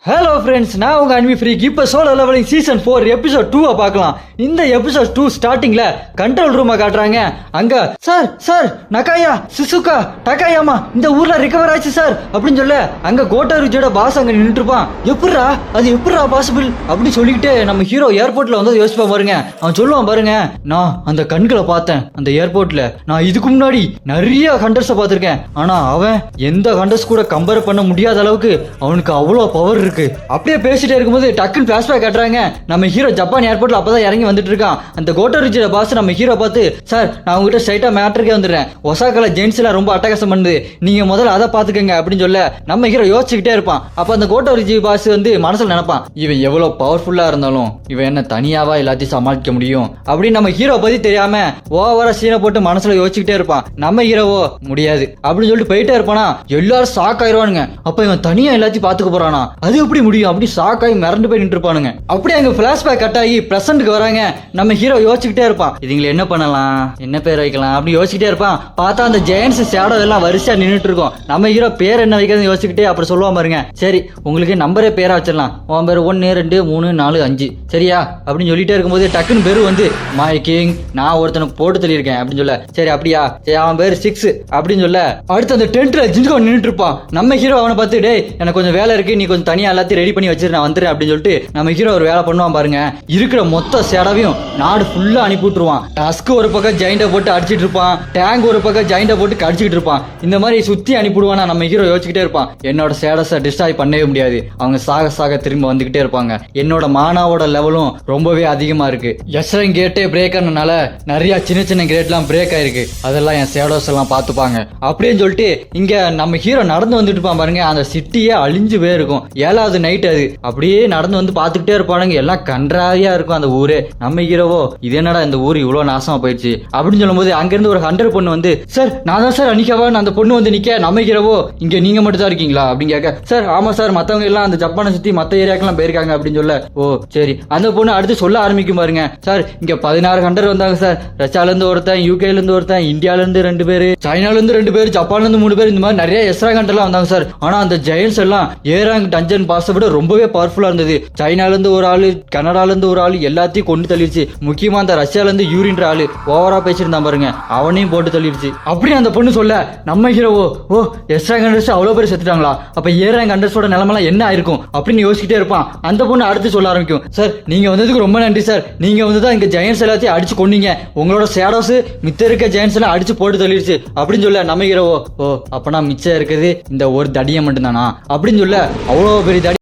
Hello friends, நான் உங்கள் Anvi freak. இப்போ சோலோ லெவலிங் சீசன் 4 எபிசோட் 2 பார்க்கலாம். இந்த எபிசோட் 2 ஸ்டார்டிங்ல கண்ட்ரோல் ரூமை காட்டுறாங்க. அங்க சார் சார் நகாயா சிசுகா டகாயாமா இந்த ஊர்ல ரிகவர் ஆச்சு சார் அப்படின்னு சொல்ல அங்க கோட்டாருஜியோட பாஸ் அங்க நின்றுட்டு இருப்பான். எப்படிரா பாசிபிள் அப்படின்னு சொல்லிக்கிட்டு நம்ம ஹீரோ ஏர்போர்ட்ல வந்து யோசிப்பான் பாருங்க. அவன் சொல்லுவான் பாருங்க, நான் அந்த கண்களை பார்த்தேன் அந்த ஏர்போர்ட்ல. நான் இதுக்கு முன்னாடி நிறைய ஹண்டர்ஸை பார்த்திருக்கேன், ஆனா அவன் எந்த ஹண்டர்ஸ் கூட கம்பேர் பண்ண முடியாத அளவுக்கு அவனுக்கு அவ்வளோ பவர் இருக்கு. அப்படியே பேசிட்டே இருக்கும்போது டக்குன்னு பிளாஷ்பேக் காட்டுறாங்க. நம்ம ஹீரோ ஜப்பான் ஏர்போர்ட்ல அப்பதான் இறங்கி வந்துட்டு இருக்கான். அந்த கோட்டோரிஜியோட பாஸ் நம்ம ஹீரோ பார்த்து, சார் நான் உங்ககிட்ட ஸ்ட்ரைட்டா மேட்டருக்கே வந்துடுறேன். ஒசாக்கால ஜெயின்ஸ் எல்லாம் ரொம்ப அட்டகாசம் பண்ணுது, நீங்க முதல்ல அதை பாத்துக்கங்க அப்படின்னு சொல்ல நம்ம ஹீரோ யோசிச்சுக்கிட்டே இருப்பான். அப்ப அந்த கோட்டோரிஜி பாஸ் வந்து மனசுல நினைப்பான், இவன் எவ்வளவு பவர்ஃபுல்லா இருந்தாலும் இவன் என்ன தனியாவா எல்லாத்தையும் சமாளிக்க முடியும் அப்படின்னு நம்ம ஹீரோ பத்தி தெரியாம ஓவரா சீனை போட்டு மனசுல யோசிச்சுக்கிட்டே இருப்பான். நம்ம ஹீரோவோ முடியாது அப்படின்னு சொல்லிட்டு போயிட்டே இருப்பானா. எல்லாரும் ஷாக் ஆயிடுவானுங்க. அப்ப இவன் தனியா எல்லாத்தையும் பாத்துக்க போறானா, அது எப்படி முடியும் அப்படி ஷாக் ஆகி மிரண்டு போய் நின்று இருப்பானுங்க. அப்படியே அங்க பிளாஷ்பேக் கட் ஆகி பிரசன்ட்க்கு வராங்க. நம்ம ஹீரோ யோசிச்சுக்கிட்டே இருப்பான், இதுங்களை என்ன பண்ணலாம், என்ன பேர் வைக்கலாம் அப்படி யோசிச்சுக்கிட்டே இருப்பான். பார்த்தா அந்த ஜெயன்ஸ் ஷேடோ எல்லாம் வரிசையா நின்றுட்டு இருக்கும். நம்ம ஹீரோ பேர் என்ன வைக்கிறது யோசிச்சுக்கிட்டே அப்புறம் சொல்லுவான் பாருங்க, சரி உங்களுக்கு நம்பரே பேரா வச்சிடலாம், உன் பேர் 1 2 3 4 5 சரியா அப்படின்னு சொல்லிட்டே இருக்கும்போது டக்குன்னு பேரு வந்து மை கிங் நான் ஒருத்தனுக்கு போட்டு தள்ளியிருக்கேன் அப்படின்னு சொல்ல, சரி அப்படியா சரி அவன் பேர் 6 அப்படின்னு சொல்ல அடுத்து அந்த டென்ட்ல ஜின்கோ நின்றுட்டு இருப்பான். நம்ம ஹீரோ அவனை பார்த்து, டேய் எனக்கு கொஞ்சம் வேலை இருக்கு, நீ கொஞ்சம் தனியா எல்லாத்தையும் ரெடி பண்ணி வச்சிரு நான் வந்துடுறேன் அப்படின்னு சொல்லிட்டு நம்ம ஹீரோ ஒரு வேலை பண்ணுவான் பாருங்க. இருக்கிற மொத்த சேடாவையும் நாடு ஃபுல்லா அனுப்பி விட்டுருவான். டஸ்க் ஒரு பக்கம் ஜெயிண்ட போட்டு அடிச்சிட்டு இருப்பான், டேங்க் ஒரு பக்கம் ஜெயிண்ட போட்டு கடிச்சிட்டு இருப்பான். இந்த மாதிரி சுத்தி அனுப்பிடுவானா. நம்ம ஹீரோ யோசிச்சுக்கிட்டே இருப்பான், என்னோட சேடஸை டிஸ்ட்ராய் பண்ணவே முடியாது, அவங்க சாக திரும்ப வந்துகிட்டே இருப்பாங்க, என்னோட மானாவோட லெவலும் ரொம்பவே அதிகமா இருக்கு, எஸ்ரன் கேட்டே பிரேக் ஆனனால நிறைய சின்ன கிரேட்லாம் பிரேக் ஆயிருக்கு, அதெல்லாம் என் சேடோஸ் எல்லாம் பார்த்துப்பாங்க அப்படின்னு சொல்லிட்டு இங்க நம்ம ஹீரோ நடந்து வந்துட்டு இருப்பான் பாருங்க. அந்த சிட்டியே அழிஞ்சு போயிருக்கும். 7வது நைட் அது அப்படியே நடந்து வந்து பாத்துக்கிட்டே இருப்பானுங்க. எல்லாம் கன்றாவியா இருக்கும் அந்த ஊரே. நம்ம ஹீரோவோ இது என்னடா இந்த ஊர் இவ்வளவு நாசமா போயிடுச்சு அப்படின்னு சொல்லும் போது அங்கிருந்து ஒரு ஹண்டர் பொண்ணு வந்து, சார் நான் தான் சார் அன்னிக்காவா அந்த பொண்ணு வந்து நிக்க, நம்ம ஹீரோவோ இங்க நீங்க மட்டும் தான் இருக்கீங்களா அப்படின்னு கேட்க, சார் ஆமா சார் மத்தவங்க எல்லாம் அந்த ஜப்பானை சுத்தி மத்த ஏரியாக்கெல்லாம் போயிருக்காங்க அப்படின்னு சொல்ல, ஓ சரி. அந்த பொண்ணு அடுத்து சொல்ல ஆரம்பிக்கும் பாருங்க, சார் இங்க 16 ஹண்டர் வந்தாங்க சார், ரஷ்யால இருந்து ஒருத்தன், யூகேல இருந்து ஒருத்தன், இந்தியால இருந்து 2 பேரு, சைனால இருந்து 2 பேரு, ஜப்பான்ல இருந்து 3 பேர், இந்த மாதிரி நிறைய எஸ்ரா ஹண்டர்லாம் வந்தாங்க சார். ஆனா அந்த ஜெயன்ஸ் எல்லாம் ஏராங் டஞ்சன் பாஸை விட ரொம்பவே பவர்ஃபுல்லா இருந்தது. சைனால இருந்து ஒரு ஆளு, கனடால இருந்து ஒரு ஆளு, எல்லாத்தையும் கொண்டு தள்ளிடுச்சு. முக்கியமா அந்த ரஷ்யால இருந்து யூரின்ற ஆளு ஓவரா பேசியிருந்தான் பாருங்க, அவனையும் போட்டு தள்ளிடுச்சு அப்படி அந்த பொண்ணு சொல்ல நம்ம ஹீரோவோ, ஓ எஸ்ரா ஹண்டர்ஸ் அவ்வளவு பேர் செத்துட்டாங்களா, அப்ப ஏராங் ஹண்டர்ஸோட நிலைமெல்லாம் என்ன ஆயிருக்கும் அப்படின்னு யோசிச்சுட்டே இருப்பான். அந்த பொண்ணு அடுத்து சொல்ல ஆரம்பிக்கும், சார் நீங்க வந்ததுக்கு ரொம்ப நன்றி சார், நீங்க வந்துதான் இங்க ஜெயன்ஸ் எல்லாத்தையும் அடிச்சு கொண்டீங்க, உங்களோட ஷேடோஸ் மித்த இருக்க ஜெயன்ஸ் எல்லாம் அடிச்சு போட்டு தள்ளிடுச்சு அப்படின்னு சொல்ல நம்ம ஹீரோவோ, ஓ அப்பனா மிச்சம் இருக்குது இந்த ஒரு தடியை மட்டும் தானா அப்படின்னு சொல்ல, அவ்வளவு பெரிய